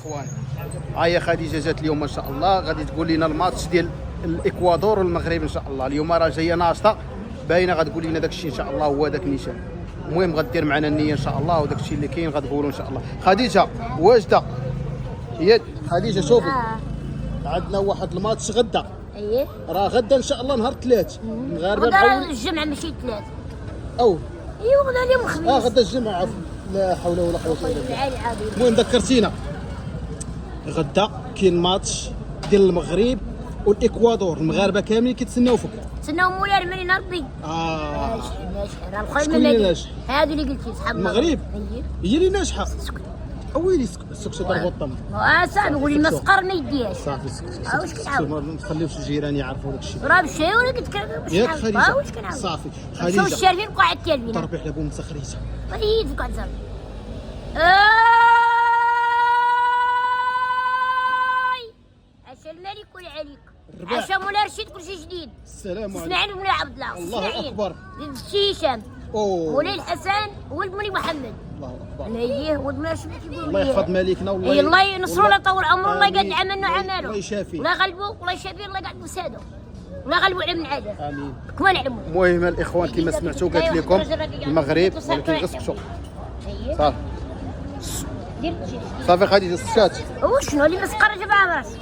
الاخوان. ها هي خديجه جات اليوم ما شاء الله، غادي تقول لنا الماتش ديال الاكوادور والمغرب ان شاء الله. اليوم راه جايه ناشطه باينه، غتقول لنا داك الشيء ان شاء الله هو داك النيشان. المهم غدير معنا النيه ان شاء الله، وداك الشيء اللي كاين غتقولوا ان شاء الله. خديجه واجده هي خديجه، شوفي عندنا واحد الماتش غدا. اييه راه غدا ان شاء الله نهار الثلاث المغاربه غدا الجمعة ماشي الثلاث. او ايوا غدا اليوم الخميس. غدا الجمعه عفوا. لا حول ولا قوه الا بالله. العالي العظيم. المهم ذكرتينا غدا كاين ماتش ديال المغرب والاكوادور، المغاربه كاملين كيتسناو فيك. تسناو مولاي المنين ربي. ماشي راه الخير شكون اللي ناجح؟ هادو اللي قلتي صحاب المغرب اييه هي اللي ناجحه. ويلي سكتي ضربوا الطم. صافي قولي المسقر ما يديهاش. صافي سكتي واش كنعاود؟ ما نخليوش الجيران يعرفوا داك الشيء. راه مشى ولا كتكلم باش ياك نعاود. خديجه واش كنعاود؟ صافي شوف خديجه الشارفين بقاو على التالفين. ضربي على بوم مسخريته. طيب قاعد زعما عشا الملك والعليك، الرباع. عشا مولاي رشيد كلشي جديد. السلام عليكم. اسماعيل بن عبد الله، الله اسماعيل أكبر. الشي هشام، اوه مولاي الحسن ولد مولاي محمد. الله اكبر. انا اييه ولد مولاي شنو كيقولوا الله لي؟ يحفظ مالكنا والله اي الله ينصرو الله يطول عمره، الله يقعد آمين. عملنا عمله، الله يشافيه. الله يغلبو، الله يشافيه، الله يقعد بوسادو، الله يغلبو على من عاده. امين. كما نعلمو. المهم الاخوان كما سمعتوا قالت لكم المغرب ولكن غسكتوا. صافي دير صافي خديجه سكات. وشنو اللي مسقر جاب راسي.